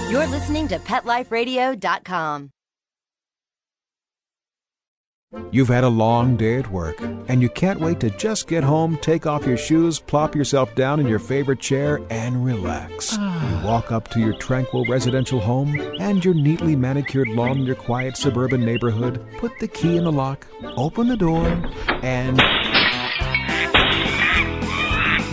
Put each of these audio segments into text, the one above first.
You're listening to PetLifeRadio.com. You've had a long day at work, and you can't wait to just get home, take off your shoes, plop yourself down in your favorite chair, and relax. You walk up to your tranquil residential home and your neatly manicured lawn in your quiet suburban neighborhood, put the key in the lock, open the door, and...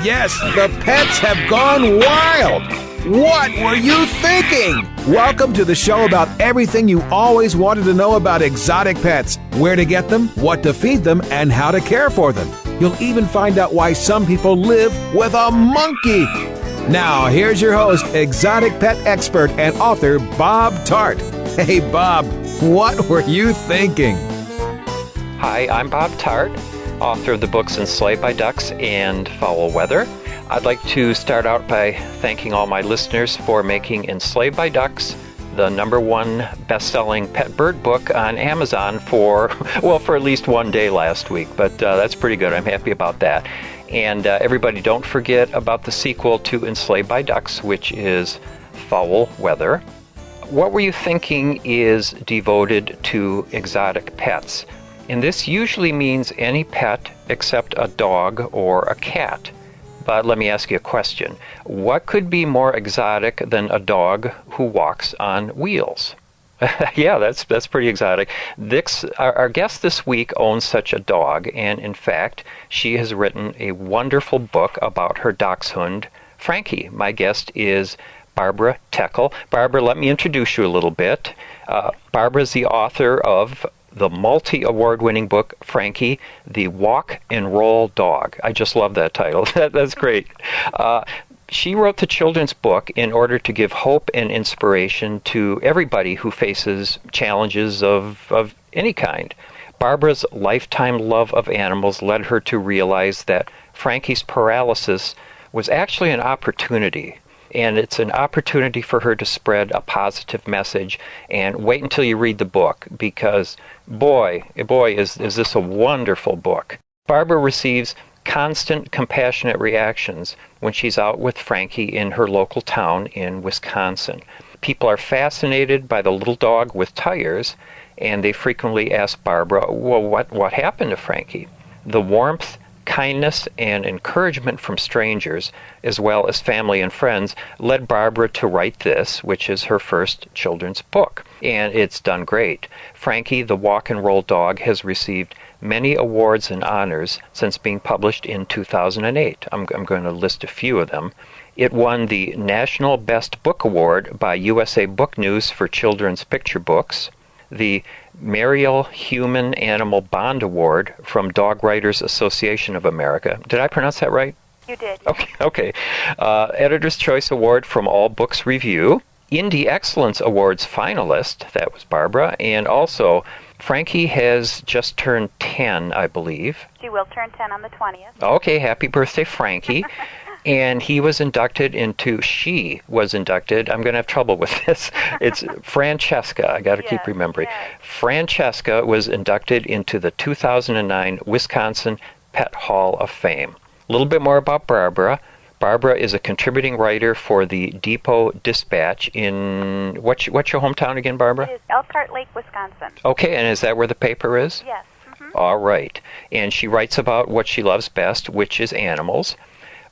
Yes, the pets have gone wild! What were you thinking? Welcome to the show about everything you always wanted to know about exotic pets. Where to get them, what to feed them, and how to care for them. You'll even find out why some people live with a monkey. Now, here's your host, exotic pet expert and author, Bob Tart. Hey, Bob, what were you thinking? Hi, I'm Bob Tart, author of the books Enslaved by Ducks and Foul Weather. I'd like to start out by thanking all my listeners for making Enslaved by Ducks the #1 best-selling pet bird book on Amazon for at least one day last week. But that's pretty good. I'm happy about that. And everybody, don't forget about the sequel to Enslaved by Ducks, which is Foul Weather. What Were You Thinking is devoted to exotic pets. And this usually means any pet except a dog or a cat. But let me ask you a question. What could be more exotic than a dog who walks on wheels? Yeah, that's pretty exotic. Our guest this week owns such a dog, and in fact, she has written a wonderful book about her dachshund, Frankie. My guest is Barbara Techel. Barbara, let me introduce you a little bit. Barbara is the author of the multi-award-winning book, Frankie the Walk and Roll Dog. I just love that title. That's great. She wrote the children's book in order to give hope and inspiration to everybody who faces challenges of any kind. Barbara's lifetime love of animals led her to realize that Frankie's paralysis was actually an opportunity. And it's an opportunity for her to spread a positive message. And wait until you read the book, because boy, is this a wonderful book. Barbara receives constant compassionate reactions when she's out with Frankie in her local town in Wisconsin. People are fascinated by the little dog with tires, and they frequently ask Barbara, well, what happened to Frankie? The warmth, kindness, and encouragement from strangers, as well as family and friends, led Barbara to write this, which is her first children's book. And it's done great. Frankie the Walk and Roll Dog has received many awards and honors since being published in 2008. I'm going to list a few of them. It won the National Best Book Award by USA Book News for children's picture books, the Mariel Human Animal Bond Award from Dog Writers Association of America. Did I pronounce that right? You did. Okay. Editor's Choice Award from All Books Review. Indie Excellence Awards finalist, that was Barbara. And also, Frankie has just turned 10, I believe. She will turn 10 on the 20th. Okay, happy birthday, Frankie. And she was inducted, I'm going to have trouble with this. It's Francesca, I got to keep remembering. Yes. Francesca was inducted into the 2009 Wisconsin Pet Hall of Fame. A little bit more about Barbara. Barbara is a contributing writer for the Depot Dispatch in, what's your hometown again, Barbara? It is Elkhart Lake, Wisconsin. Okay, and is that where the paper is? Yes. All right. And she writes about what she loves best, which is animals.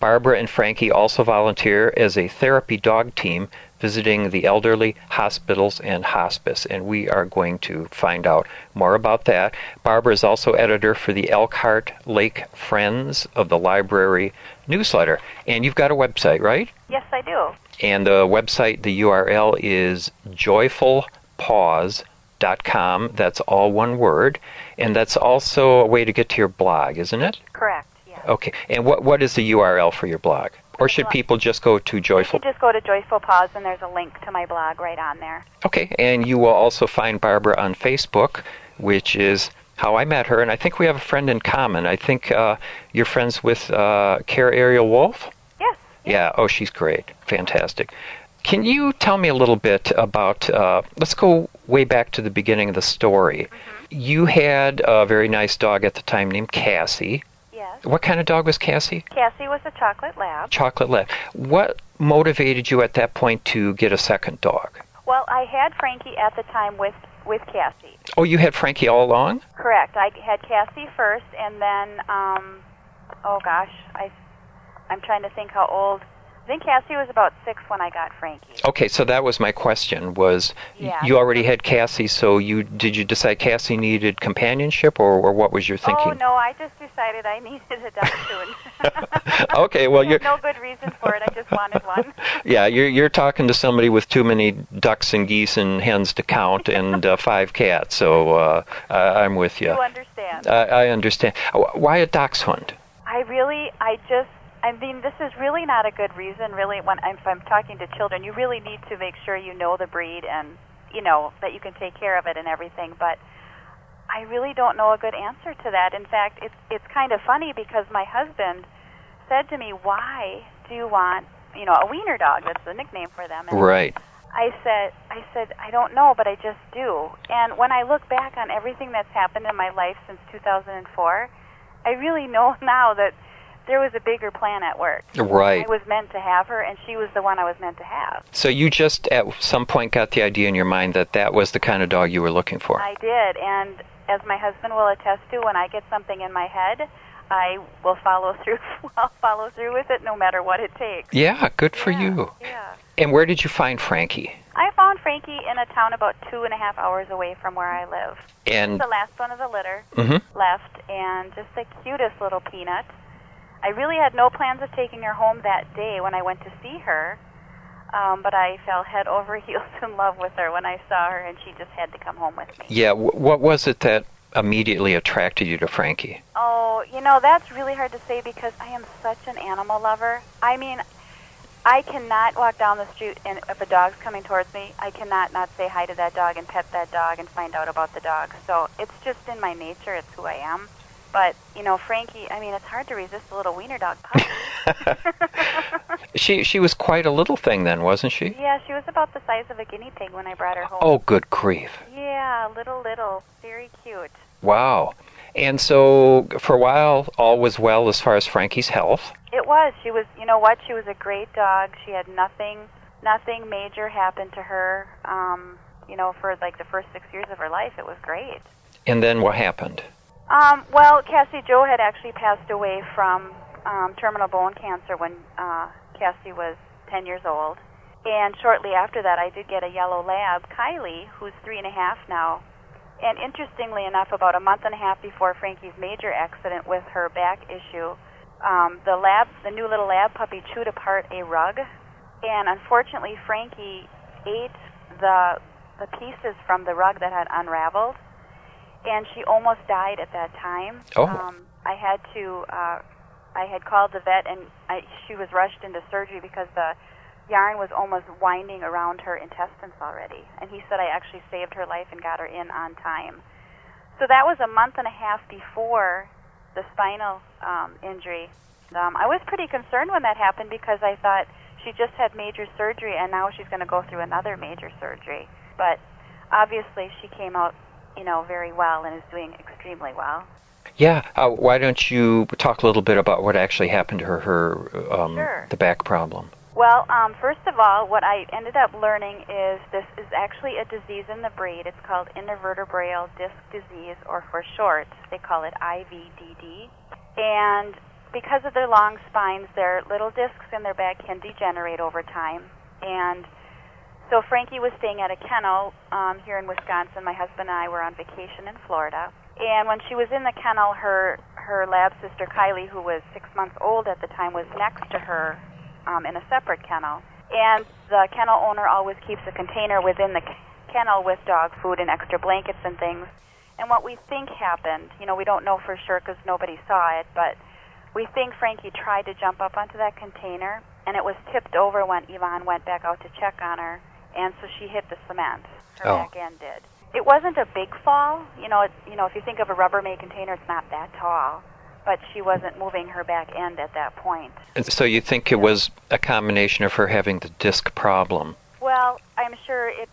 Barbara and Frankie also volunteer as a therapy dog team visiting the elderly, hospitals, and hospice, and we are going to find out more about that. Barbara is also editor for the Elkhart Lake Friends of the Library newsletter, and you've got a website, right? Yes, I do. And the website, the URL is joyfulpaws.com. That's all one word, and that's also a way to get to your blog, isn't it? Correct. Okay, and what is the URL for your blog? Or should people just go to Joyful? You just go to Joyful Paws, and there's a link to my blog right on there. Okay, and you will also find Barbara on Facebook, which is how I met her, and I think we have a friend in common. I think you're friends with Care Ariel Wolf? Yes. Yeah, oh, she's great. Fantastic. Can you tell me a little bit about, let's go way back to the beginning of the story. You had a very nice dog at the time named Cassie. Yes. What kind of dog was Cassie? Cassie was a chocolate lab. Chocolate lab. What motivated you at that point to get a second dog? Well, I had Frankie at the time with Cassie. Oh, you had Frankie all along? Correct. I had Cassie first, and then, I'm trying to think how old. I think Cassie was about 6 when I got Frankie. Okay, so that was my question, was Yeah. you already had Cassie, so did you decide Cassie needed companionship, or what was your thinking? Oh, no, I just decided I needed a dachshund. Okay, well, you're... No good reason for it, I just wanted one. Yeah, you're talking to somebody with too many ducks and geese and hens to count and 5 cats, so I'm with you. You understand. I understand. Why a dachshund? I mean, this is really not a good reason, really, if I'm talking to children. You really need to make sure you know the breed and, that you can take care of it and everything. But I really don't know a good answer to that. In fact, it's kind of funny because my husband said to me, why do you want, a wiener dog? That's the nickname for them. And Right. I said, I don't know, but I just do. And when I look back on everything that's happened in my life since 2004, I really know now that there was a bigger plan at work. Right. I was meant to have her, and she was the one I was meant to have. So you just at some point got the idea in your mind that was the kind of dog you were looking for. I did, and as my husband will attest to, when I get something in my head, I will follow through. I'll follow through with it no matter what it takes. Yeah, good for you. Yeah. And where did you find Frankie? I found Frankie in a town about 2.5 hours away from where I live. And The last one of the litter Mhm. left, and just the cutest little peanut. I really had no plans of taking her home that day when I went to see her, but I fell head over heels in love with her when I saw her, and she just had to come home with me. yeah, what was it that immediately attracted you to Frankie? Oh, that's really hard to say because I am such an animal lover. I mean, I cannot walk down the street and if a dog's coming towards me, I cannot not say hi to that dog and pet that dog and find out about the dog. So it's just in my nature. It's who I am. But, Frankie, I mean, it's hard to resist a little wiener dog puppy. She was quite a little thing then, wasn't she? Yeah, she was about the size of a guinea pig when I brought her home. Oh, good grief. Yeah, little, very cute. Wow. And so for a while, all was well as far as Frankie's health. It was. She was, she was a great dog. She had nothing major happen to her, for like the first 6 years of her life. It was great. And then what happened? Well, Cassie Jo had actually passed away from terminal bone cancer when Cassie was 10 years old. And shortly after that, I did get a yellow lab, Kylie, who's 3.5 now. And interestingly enough, about a month and a half before Frankie's major accident with her back issue, the new little lab puppy chewed apart a rug. And unfortunately, Frankie ate the pieces from the rug that had unraveled. And she almost died at that time. Oh. I had called the vet, and she was rushed into surgery because the yarn was almost winding around her intestines already. And he said I actually saved her life and got her in on time. So that was a month and a half before the spinal injury. I was pretty concerned when that happened because I thought she just had major surgery, and now she's going to go through another major surgery. But obviously she came out very well and is doing extremely well. Yeah, why don't you talk a little bit about what actually happened to her Sure. The back problem? Well, first of all, what I ended up learning is this is actually a disease in the breed. It's called intervertebral disc disease, or for short, they call it IVDD. And because of their long spines, their little discs in their back can degenerate over time. And so Frankie was staying at a kennel here in Wisconsin. My husband and I were on vacation in Florida. And when she was in the kennel, her lab sister Kylie, who was 6 months old at the time, was next to her in a separate kennel. And the kennel owner always keeps a container within the kennel with dog food and extra blankets and things. And what we think happened, we don't know for sure because nobody saw it, but we think Frankie tried to jump up onto that container, and it was tipped over when Yvonne went back out to check on her. And so she hit the cement. Her back end did. It wasn't a big fall. If you think of a Rubbermaid container, it's not that tall. But she wasn't moving her back end at that point. And so you think it was a combination of her having the disc problem? Well, I'm sure it.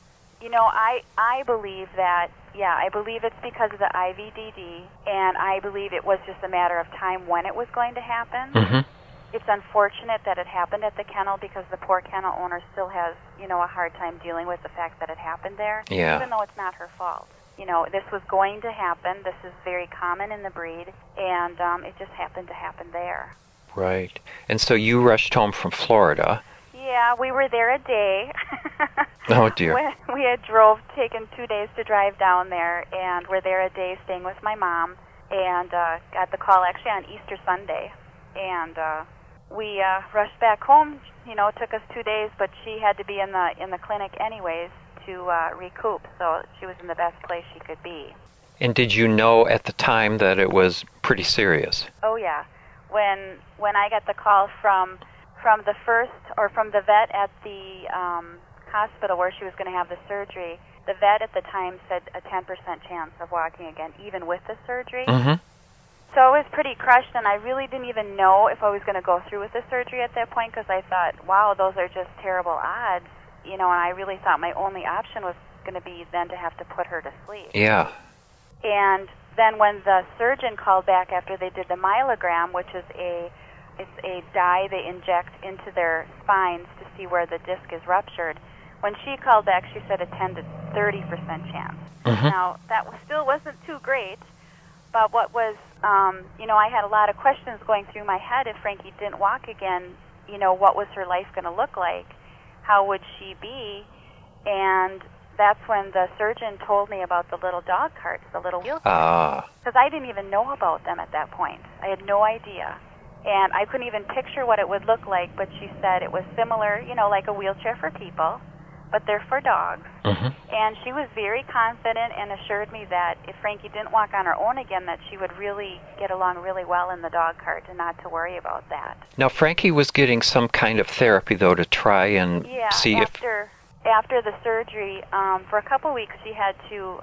I believe that Yeah, I believe it's because of the IVDD, and I believe it was just a matter of time when it was going to happen. Mm-hmm. It's unfortunate that it happened at the kennel because the poor kennel owner still has, a hard time dealing with the fact that it happened there, Yeah. even though it's not her fault. This was going to happen. This is very common in the breed, and it just happened to happen there. Right. And so you rushed home from Florida. Yeah, we were there a day. Oh, dear. We had taken 2 days to drive down there, and we're there a day staying with my mom, and got the call actually on Easter Sunday. And we rushed back home. It took us 2 days, but she had to be in the clinic anyways to recoup, so she was in the best place she could be. And did you know at the time that it was pretty serious? Oh, yeah. When I got the call from the vet at the hospital where she was going to have the surgery, the vet at the time said a 10% chance of walking again, even with the surgery. Mm-hmm. So I was pretty crushed, and I really didn't even know if I was going to go through with the surgery at that point because I thought, wow, those are just terrible odds, and I really thought my only option was going to be then to have to put her to sleep. Yeah. And then when the surgeon called back after they did the myelogram, which is a dye they inject into their spines to see where the disc is ruptured, when she called back, she said a 10 to 30% chance. Mm-hmm. Now, that still wasn't too great, but what was, I had a lot of questions going through my head. If Frankie didn't walk again, what was her life going to look like? How would she be? And that's when the surgeon told me about the little dog carts, the little wheelchairs. Because I didn't even know about them at that point. I had no idea. And I couldn't even picture what it would look like, but she said it was similar, like a wheelchair for people, but they're for dogs. Mm-hmm. And she was very confident and assured me that if Frankie didn't walk on her own again, that she would really get along really well in the dog cart and not to worry about that. Now, Frankie was getting some kind of therapy, though, to try and see after the surgery, for a couple weeks she had to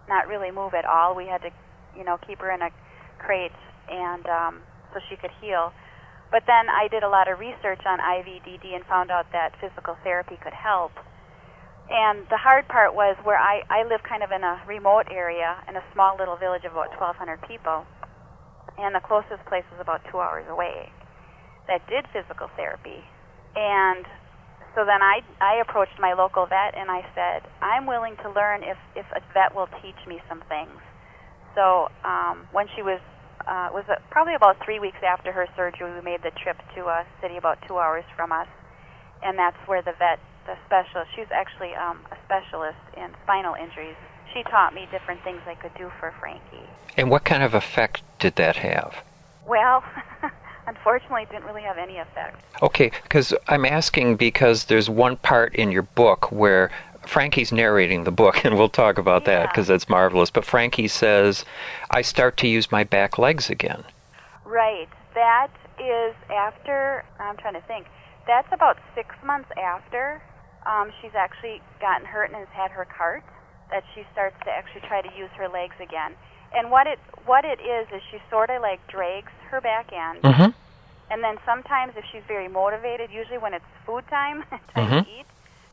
not really move at all. We had to, keep her in a crate and so she could heal. But then I did a lot of research on IVDD and found out that physical therapy could help. And the hard part was where I live kind of in a remote area in a small little village of about 1,200 people, and the closest place was about 2 hours away that did physical therapy. And so then I approached my local vet and I said, I'm willing to learn if a vet will teach me some things. So when she was probably about 3 weeks after her surgery, we made the trip to a city about 2 hours from us, and that's where the specialist, she's actually a specialist in spinal injuries. She taught me different things I could do for Frankie. And what kind of effect did that have? Well, unfortunately, it didn't really have any effect. Okay, because I'm asking because there's one part in your book where Frankie's narrating the book, and we'll talk about that because that's marvelous. But Frankie says, I start to use my back legs again. Right. That is after, I'm trying to think, that's about 6 months after she's actually gotten hurt and has had her cart, that she starts to actually try to use her legs again. And what it is she sort of like drags her back end. Mm-hmm. And then sometimes if she's very motivated, usually when it's food time, time to eat,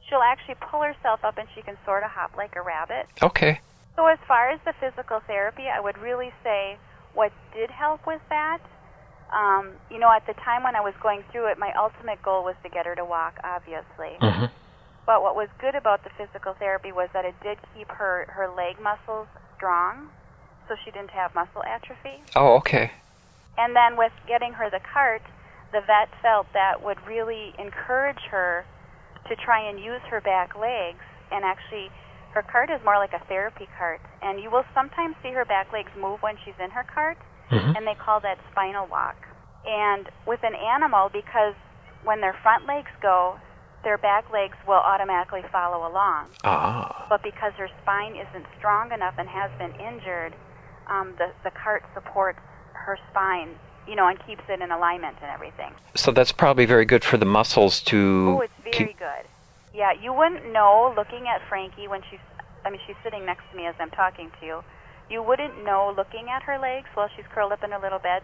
she'll actually pull herself up and she can sort of hop like a rabbit. Okay. So as far as the physical therapy, I would really say what did help with that, at the time when I was going through it, my ultimate goal was to get her to walk, obviously. Mm-hmm. But what was good about the physical therapy was that it did keep her leg muscles strong, so she didn't have muscle atrophy. Oh, okay. And then with getting her the cart, the vet felt that would really encourage her to try and use her back legs. And actually, her cart is more like a therapy cart. And you will sometimes see her back legs move when she's in her cart, and they call that spinal walk. And with an animal, because when their front legs go, their back legs will automatically follow along. But because her spine isn't strong enough and has been injured, the cart supports her spine, and keeps it in alignment and everything. So that's probably very good for the muscles to... Oh, it's very good. Yeah, you wouldn't know looking at Frankie when she's sitting next to me as I'm talking to you. You wouldn't know looking at her legs while she's curled up in her little bed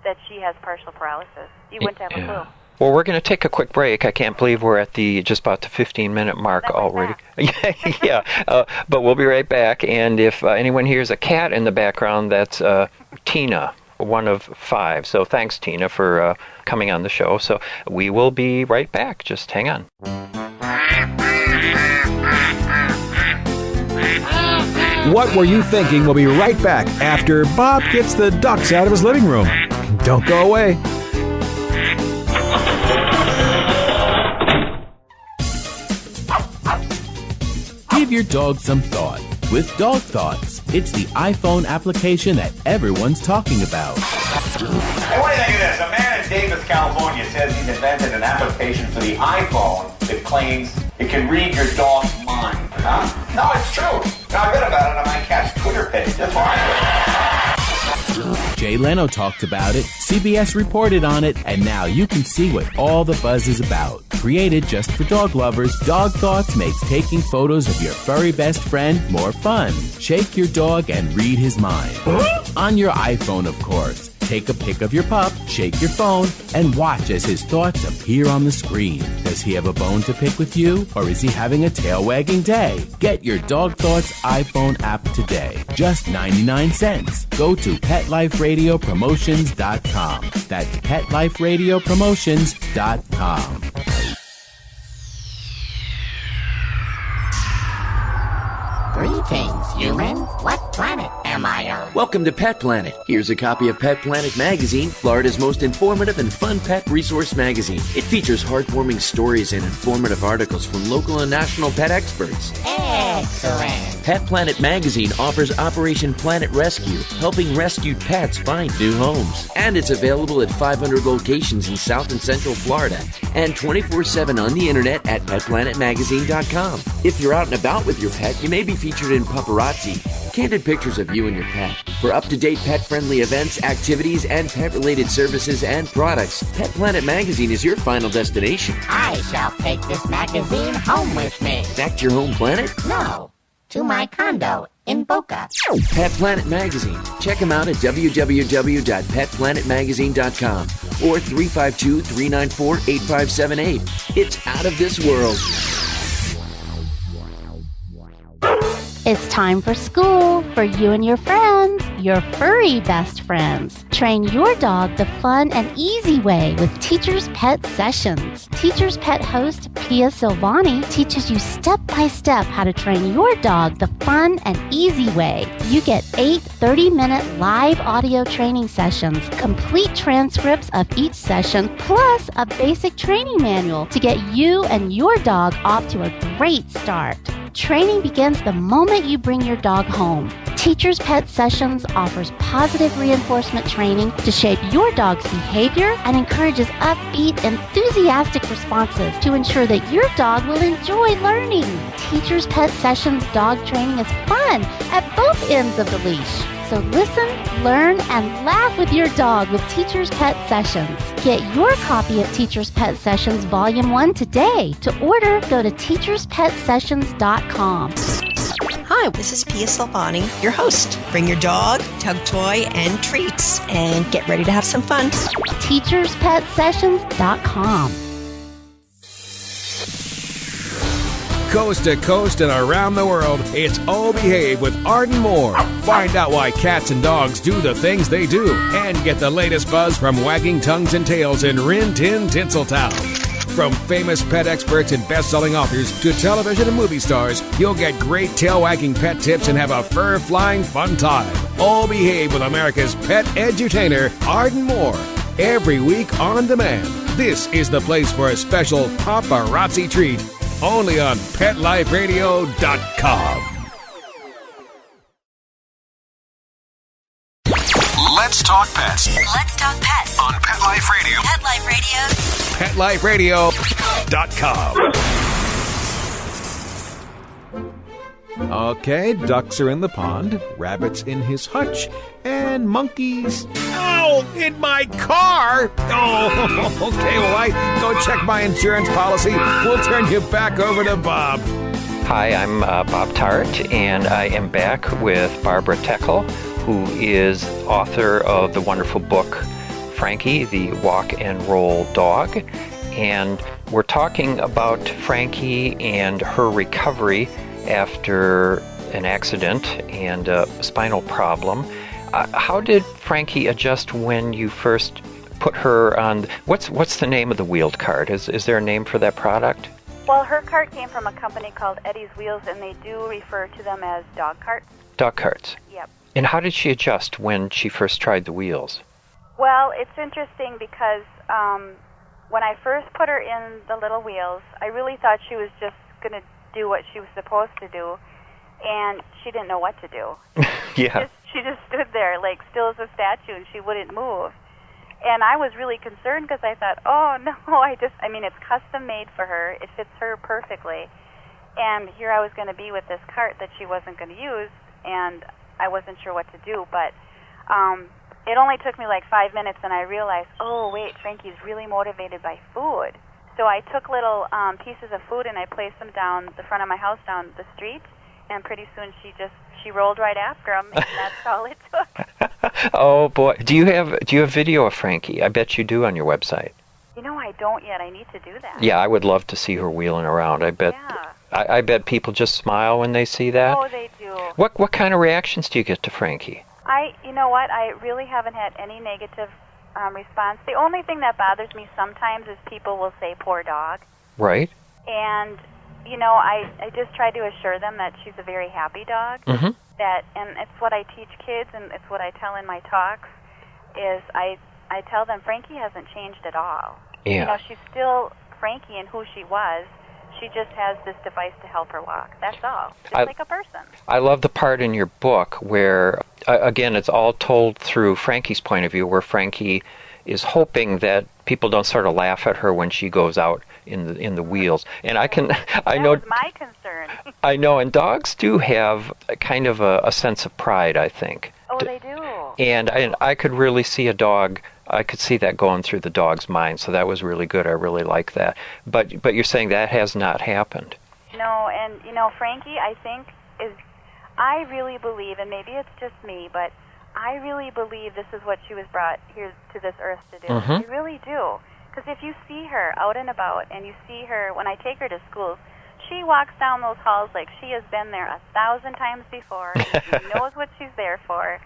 that she has partial paralysis. You wouldn't have a clue. Well, we're going to take a quick break. I can't believe we're at just about the 15-minute mark already. Yeah, but we'll be right back. And if anyone hears a cat in the background, that's Tina, one of 5. So thanks, Tina, for coming on the show. So we will be right back. Just hang on. What Were You Thinking? We'll be right back after Bob gets the ducks out of his living room. Don't go away. Give your dog some thought with Dog Thoughts. It's the iPhone application that everyone's talking about. Hey, what do you think of this? A man in Davis, California says he's invented an application for the iPhone that claims it can read your dog's mind. Huh? No, it's true. Now, I read about it on my cat's Twitter page. That's why I Jay Leno talked about it, CBS reported on it, and now you can see what all the buzz is about. Created just for dog lovers, Dog Thoughts makes taking photos of your furry best friend more fun. Shake your dog and read his mind. On your iPhone, of course. Take a pic of your pup, shake your phone, and watch as his thoughts appear on the screen. Does he have a bone to pick with you, or is he having a tail-wagging day? Get your Dog Thoughts iPhone app today. Just 99 cents. Go to PetLifeRadioPromotions.com. That's PetLifeRadioPromotions.com. Greetings, humans. What planet am I on? Welcome to Pet Planet. Here's a copy of Pet Planet Magazine, Florida's most informative and fun pet resource magazine. It features heartwarming stories and informative articles from local and national pet experts. Excellent. Pet Planet Magazine offers Operation Planet Rescue, helping rescued pets find new homes. And it's available at 500 locations in South and Central Florida and 24/7 on the internet at PetPlanetMagazine.com. If you're out and about with your pet, you may be featured in Paparazzi, candid pictures of you and your pet. For up-to-date pet-friendly events, activities, and pet-related services and products, Pet Planet Magazine is your final destination. I shall take this magazine home with me. Back to your home planet? No, to my condo in Boca. Pet Planet Magazine. Check them out at www.petplanetmagazine.com or 352-394-8578. It's out of this world. It's time for school for you and your friends, your furry best friends. Train your dog the fun and easy way with Teacher's Pet Sessions. Teacher's Pet host Pia Silvani teaches you step-by-step how to train your dog the fun and easy way. You get 8 30-minute live audio training sessions, complete transcripts of each session, plus a basic training manual to get you and your dog off to a great start. Training begins the moment you bring your dog home. Teacher's Pet Sessions offers positive reinforcement training to shape your dog's behavior and encourages upbeat, enthusiastic responses to ensure that your dog will enjoy learning. Teacher's Pet Sessions dog training is fun at both ends of the leash. So listen, learn, and laugh with your dog with Teacher's Pet Sessions. Get your copy of Teacher's Pet Sessions Volume 1 today. To order, go to teacherspetsessions.com. Hi, this is Pia Silvani, your host. Bring your dog, tug toy, and treats, and get ready to have some fun. teacherspetsessions.com. Coast to coast and around the world, it's Oh Behave with Arden Moore. Find out why cats and dogs do the things they do and get the latest buzz from wagging tongues and tails in Rin Tin Tinseltown. From famous pet experts and best-selling authors to television and movie stars, you'll get great tail-wagging pet tips and have a fur-flying fun time. Oh Behave with America's pet edutainer, Arden Moore. Every week on demand. This is the place for a special paparazzi treat. Only on PetLifeRadio.com. Let's talk pets. Let's talk pets On Pet Life Radio. Pet Life Radio. PetLifeRadio.com. Okay, ducks are in the pond, rabbits in his hutch, and monkeys... Ow! In my car! Oh, okay, well, I go check my insurance policy. We'll turn you back over to Bob. Hi, I'm Bob Tart, and I am back with Barbara Techel, who is author of the wonderful book Frankie the Walk and Roll dog. And we're talking about Frankie and her recovery after an accident and a spinal problem. How did Frankie adjust when you first put her on? What's the name of the wheeled cart? Is there a name for that product? Well, her cart came from a company called Eddie's Wheels, and they do refer to them as dog carts. Dog carts. Yep. And how did she adjust when she first tried the wheels? Well, it's interesting because when I first put her in the little wheels, I really thought she was just going to do what she was supposed to do, and she didn't know what to do. Yeah. She just stood there, like, still as a statue, and she wouldn't move. And I was really concerned because I thought, oh, no, I mean, it's custom made for her. It fits her perfectly. And here I was going to be with this cart that she wasn't going to use, and I wasn't sure what to do. But it only took me like 5 minutes, and I realized, oh, wait, Frankie's really motivated by food. So I took little pieces of food, and I placed them down the front of my house, down the street, and pretty soon she rolled right after him, and that's all it took. Oh boy, do you have video of Frankie? I bet you do on your website. You know, I don't yet. I need to do that. Yeah, I would love to see her wheeling around. I bet. Yeah. I bet people just smile when they see that. Oh, they do. What kind of reactions do you get to Frankie? You know what? I really haven't had any negative response. The only thing that bothers me sometimes is people will say, "Poor dog." Right. And you know, I just try to assure them that she's a very happy dog. Mm-hmm. And it's what I teach kids, and it's what I tell in my talks, is I tell them Frankie hasn't changed at all. Yeah. You know, she's still Frankie and who she was. She just has this device to help her walk. That's all. Just like a person. I love the part in your book where, again, it's all told through Frankie's point of view, where Frankie is hoping that people don't sort of laugh at her when she goes out in the wheels. And I know was my concern. I know, and dogs do have a kind of a sense of pride, I think. Oh, they do. And I could really see I could see that going through the dog's mind, so that was really good. I really like that. But you're saying that has not happened. No, and you know, Frankie, I really believe, and maybe it's just me, but I really believe this is what she was brought here to this earth to do. Mm-hmm. I really do. Because if you see her out and about, and you see her when I take her to schools, she walks down those halls like she has been there 1,000 times before, and she knows what she's there for.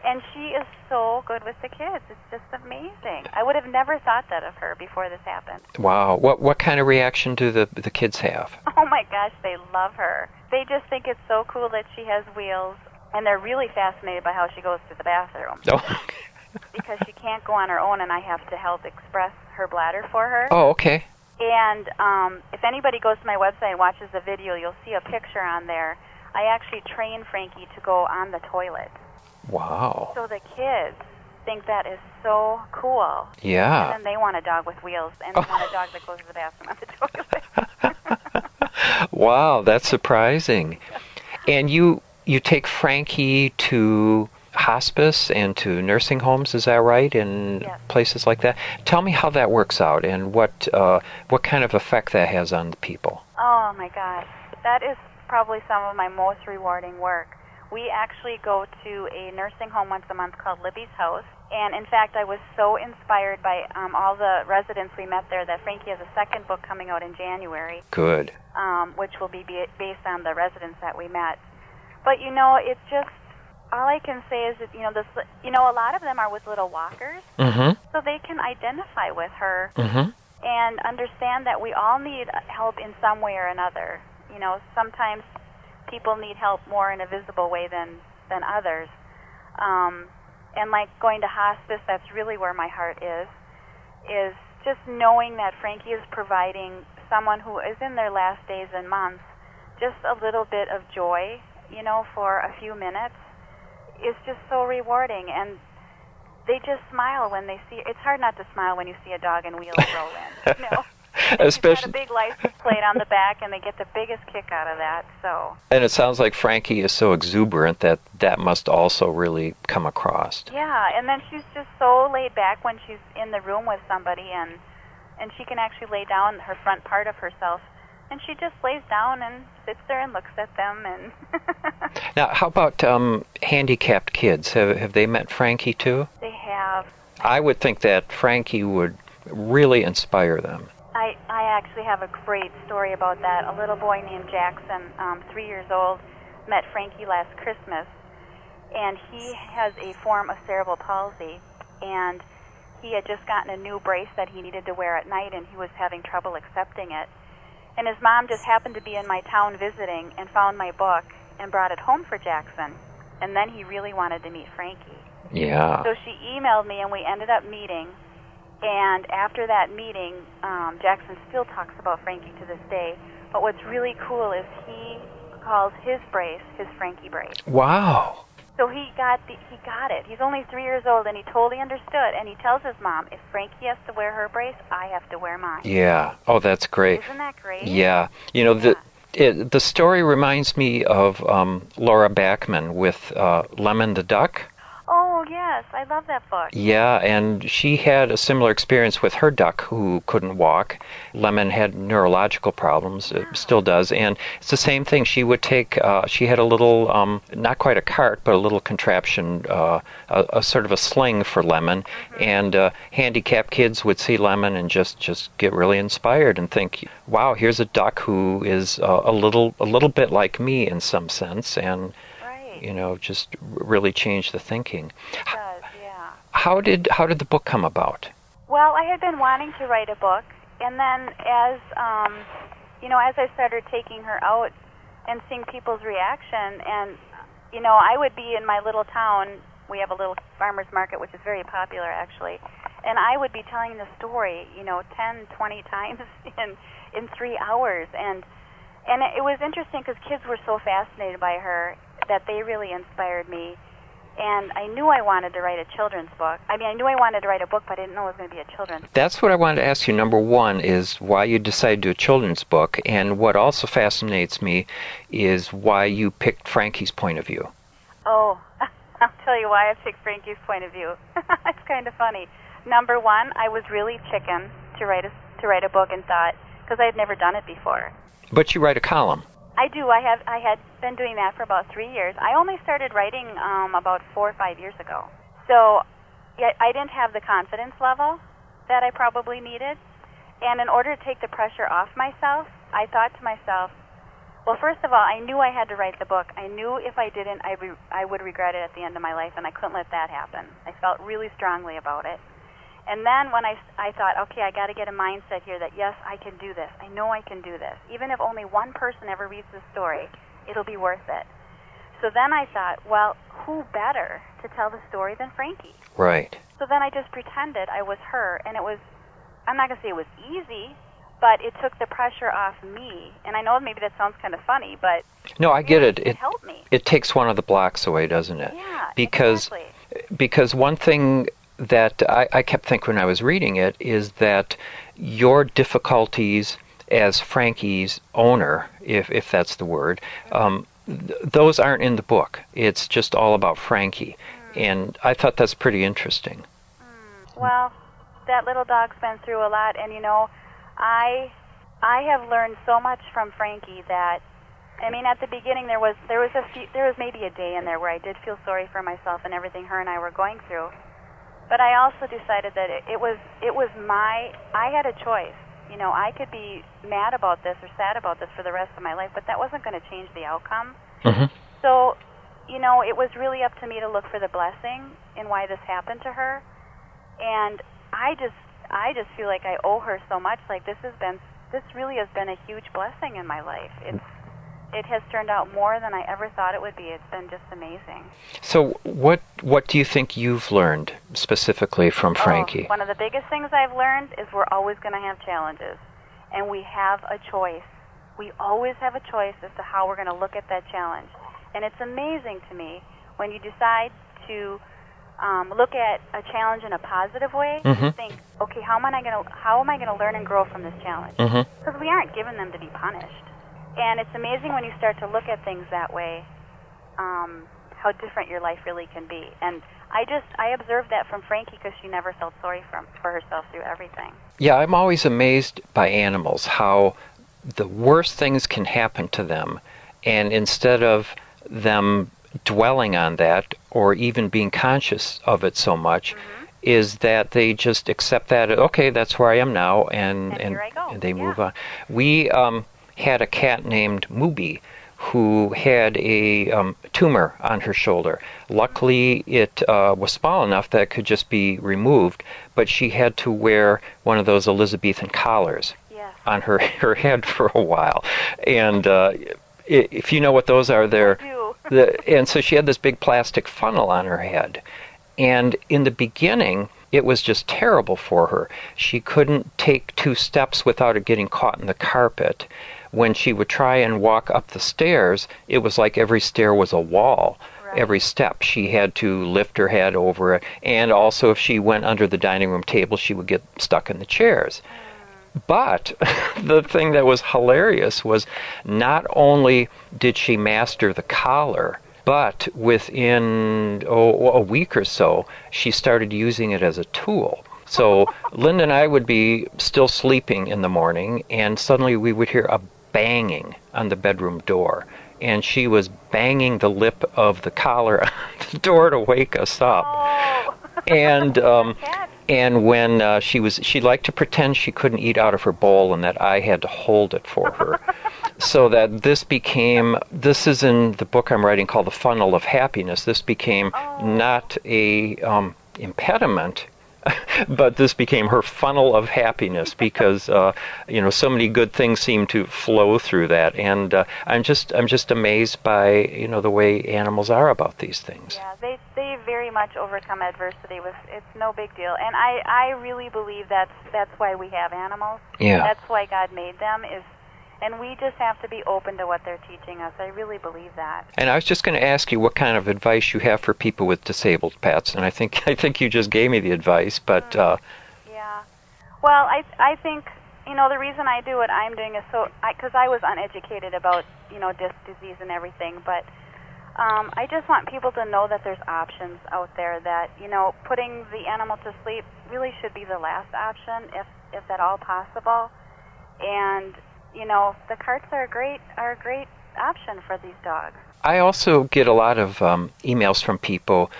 And she is so good with the kids. It's just amazing. I would have never thought that of her before this happened. Wow. What kind of reaction do the kids have? Oh, my gosh, they love her. They just think it's so cool that she has wheels, and they're really fascinated by how she goes to the bathroom. Oh. Because she can't go on her own, and I have to help express her bladder for her. Oh, okay. And if anybody goes to my website and watches the video, you'll see a picture on there. I actually train Frankie to go on the toilet. Wow. So the kids think that is so cool. Yeah. And then they want a dog with wheels, and they want a dog that goes to the bathroom on the toilet. Wow, that's surprising. And you take Frankie to hospice and to nursing homes, is that right? And yes. Places like that. Tell me how that works out and what kind of effect that has on the people. Oh my gosh, that is probably some of my most rewarding work. We actually go to a nursing home once a month called Libby's House, and in fact I was so inspired by all the residents we met there that Frankie has a second book coming out in January. Good. Which will be based on the residents that we met. But you know, it's just, all I can say is that, a lot of them are with little walkers, mm-hmm. so they can identify with her mm-hmm. and understand that we all need help in some way or another. You know, sometimes people need help more in a visible way than others. And like going to hospice, that's really where my heart is just knowing that Frankie is providing someone who is in their last days and months just a little bit of joy, for a few minutes. Is just so rewarding, and they just smile when they see. It's hard not to smile when you see a dog in wheels roll in. Especially got a big license plate on the back, and they get the biggest kick out of that. So. And it sounds like Frankie is so exuberant that must also really come across. Yeah, and then she's just so laid back when she's in the room with somebody, and she can actually lay down her front part of herself. And she just lays down and sits there and looks at them. And Now, how about handicapped kids? Have they met Frankie too? They have. I would think that Frankie would really inspire them. I actually have a great story about that. A little boy named Jackson, 3 years old, met Frankie last Christmas, and he has a form of cerebral palsy, and he had just gotten a new brace that he needed to wear at night, and he was having trouble accepting it. And his mom just happened to be in my town visiting and found my book and brought it home for Jackson, and then he really wanted to meet Frankie. Yeah. So she emailed me, and we ended up meeting. And after that meeting, Jackson still talks about Frankie to this day. But what's really cool is he calls his brace his Frankie brace. Wow. So he got it. He's only 3 years old, and he totally understood. And he tells his mom, if Frankie has to wear her brace, I have to wear mine. Yeah. Oh, that's great. Isn't that great? Yeah. You know, the story reminds me of Laura Bachman with Lemon the Duck. Oh, yes. I love that book. Yeah, and she had a similar experience with her duck who couldn't walk. Lemon had neurological problems, it still does, and it's the same thing. She would take, she had a little, not quite a cart, but a little contraption, a sort of a sling for Lemon, and handicapped kids would see Lemon and just get really inspired and think, wow, here's a duck who is a little bit like me in some sense, and you know, just really change the thinking. It does, yeah. How did the book come about? Well, I had been wanting to write a book, and then as I started taking her out and seeing people's reaction, and I would be in my little town. We have a little farmer's market, which is very popular actually, and I would be telling the story, 10, 20 times in 3 hours, and it was interesting because kids were so fascinated by her that they really inspired me. And I knew I wanted to write a children's book. I mean, I knew I wanted to write a book, but I didn't know it was going to be a children's book. That's what I wanted to ask you. Number one is why you decided to do a children's book, and what also fascinates me is why you picked Frankie's point of view. Oh, I'll tell you why I picked Frankie's point of view. It's kind of funny. Number one, I was really chicken to write a book and thought, because I had never done it before. But you write a column. I do. I had been doing that for about 3 years. I only started writing about 4 or 5 years ago. So I didn't have the confidence level that I probably needed. And in order to take the pressure off myself, I thought to myself, well, first of all, I knew I had to write the book. I knew if I didn't, I would regret it at the end of my life, and I couldn't let that happen. I felt really strongly about it. And then when I thought, okay, I got to get a mindset here that, yes, I can do this. I know I can do this. Even if only one person ever reads this story, it'll be worth it. So then I thought, well, who better to tell the story than Frankie? Right. So then I just pretended I was her, and it was, I'm not going to say it was easy, but it took the pressure off me. And I know maybe that sounds kind of funny, but no, I get it. It helped me. It takes one of the blocks away, doesn't it? Yeah, exactly. Because one thing that I kept thinking when I was reading it is that your difficulties as Frankie's owner, if that's the word, those aren't in the book. It's just all about Frankie. And I thought that's pretty interesting. Well, that little dog's been through a lot, and I have learned so much from Frankie that, I mean, at the beginning there was maybe a day in there where I did feel sorry for myself and everything her and I were going through. But I also decided that I had a choice. I could be mad about this or sad about this for the rest of my life, but that wasn't going to change the outcome. Mm-hmm. So, it was really up to me to look for the blessing in why this happened to her. And I just feel like I owe her so much. Like this really has been a huge blessing in my life. It has turned out more than I ever thought it would be. It's been just amazing. So what do you think you've learned specifically from Frankie? One of the biggest things I've learned is we're always going to have challenges, and we have a choice. We always have a choice as to how we're going to look at that challenge. And it's amazing to me when you decide to look at a challenge in a positive way, to think, okay, how am I going to learn and grow from this challenge? Because we aren't given them to be punished. And it's amazing when you start to look at things that way, how different your life really can be. And I observed that from Frankie because she never felt sorry for herself through everything. Yeah, I'm always amazed by animals, how the worst things can happen to them, and instead of them dwelling on that or even being conscious of it so much, is that they just accept that, okay, that's where I am now, and here I go. and they move on. We had a cat named Mooby who had a tumor on her shoulder. Luckily, it was small enough that it could just be removed, but she had to wear one of those Elizabethan collars on her head for a while. And if you know what those are, and so she had this big plastic funnel on her head. And in the beginning, it was just terrible for her. She couldn't take 2 steps without it getting caught in the carpet. When she would try and walk up the stairs, it was like every stair was a wall. Right. Every step she had to lift her head over it. And also if she went under the dining room table, she would get stuck in the chairs. But the thing that was hilarious was not only did she master the collar, but within a week or so, she started using it as a tool. So Linda and I would be still sleeping in the morning, and suddenly we would hear a banging on the bedroom door. And she was banging the lip of the collar on the door to wake us up. Oh. And when she liked to pretend she couldn't eat out of her bowl and that I had to hold it for her. So that this is in the book I'm writing called The Funnel of Happiness. This became not a impediment, but this became her funnel of happiness because so many good things seem to flow through that, and I'm just amazed by the way animals are about these things. Yeah, they very much overcome adversity it's no big deal, and I really believe that's why we have animals. Yeah, that's why God made them and we just have to be open to what they're teaching us. I really believe that. And I was just going to ask you what kind of advice you have for people with disabled pets, and I think you just gave me the advice, but... Yeah. Well, I think, the reason I do what I'm doing is because I was uneducated about, disc disease and everything, but I just want people to know that there's options out there that, putting the animal to sleep really should be the last option, if at all possible. And... the carts are a great option for these dogs. I also get a lot of emails from people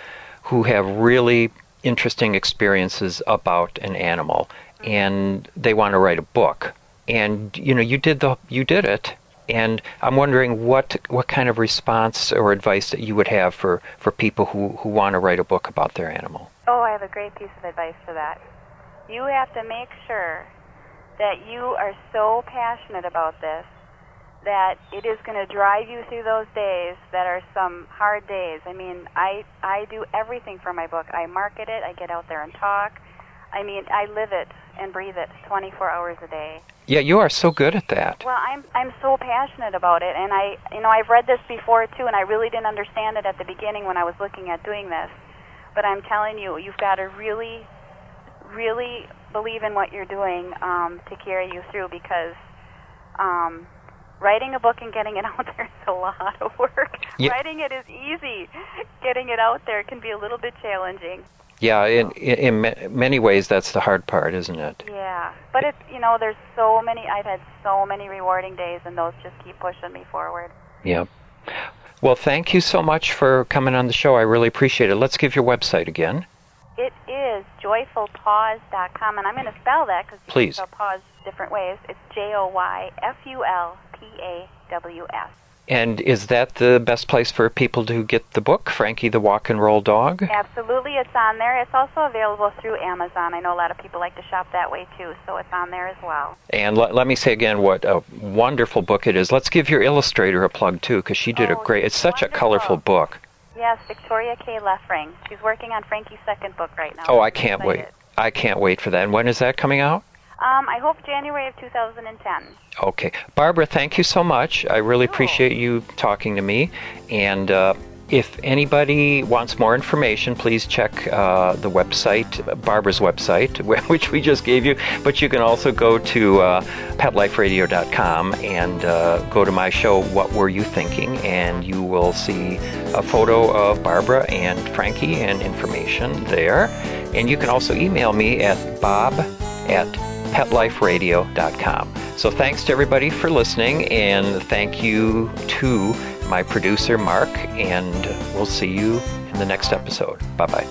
who have really interesting experiences about an animal, and they want to write a book. And you did it, and I'm wondering what kind of response or advice that you would have for people who want to write a book about their animal. Oh, I have a great piece of advice for that. You have to make sure that you are so passionate about this that it is going to drive you through those days that are some hard days. I mean, I do everything for my book. I market it, I get out there and talk. I mean, I live it and breathe it 24 hours a day. Yeah, you are so good at that. Well, I'm so passionate about it, and I've read this before too, and I really didn't understand it at the beginning when I was looking at doing this. But I'm telling you, you've got to really, really believe in what you're doing to carry you through, because writing a book and getting it out there is a lot of work. Yeah. Writing it is easy. Getting it out there can be a little bit challenging. Yeah, in many ways that's the hard part, isn't it? Yeah, but it's there's so many. I've had so many rewarding days, and those just keep pushing me forward. Yeah. Well, thank you so much for coming on the show. I really appreciate it. Let's give your website again. It is joyfulpaws.com, and I'm going to spell that because you can spell paws different ways. It's JOYFULPAWS. And is that the best place for people to get the book, Frankie the Walk and Roll Dog? Absolutely, it's on there. It's also available through Amazon. I know a lot of people like to shop that way too, so it's on there as well. And let me say again what a wonderful book it is. Let's give your illustrator a plug too, because she did it's such wonderful. A colorful book. Yes, Victoria K. Leffring. She's working on Frankie's second book right now. Oh, I can't wait. I can't wait for that. And when is that coming out? I hope January of 2010. Okay. Barbara, thank you so much. I really appreciate you talking to me. And if anybody wants more information, please check the website, Barbara's website, which we just gave you. But you can also go to petliferadio.com and go to my show, What Were You Thinking? And you will see a photo of Barbara and Frankie and information there. And you can also email me at bob@petliferadio.com. So thanks to everybody for listening, and thank you to my producer, Mark, and we'll see you in the next episode. Bye-bye.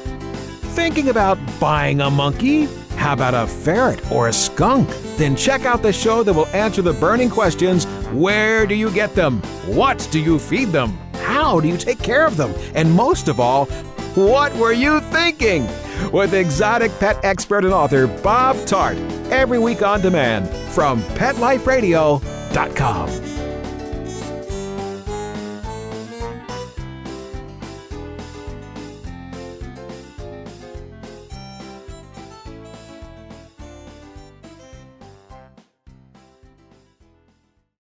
thinking about buying a monkey? How about a ferret or a skunk? Then check out the show that will answer the burning questions. Where do you get them? What do you feed them? How do you take care of them? And most of all, what were you thinking? With exotic pet expert and author Bob Tart. Every week on demand from PetLifeRadio.com.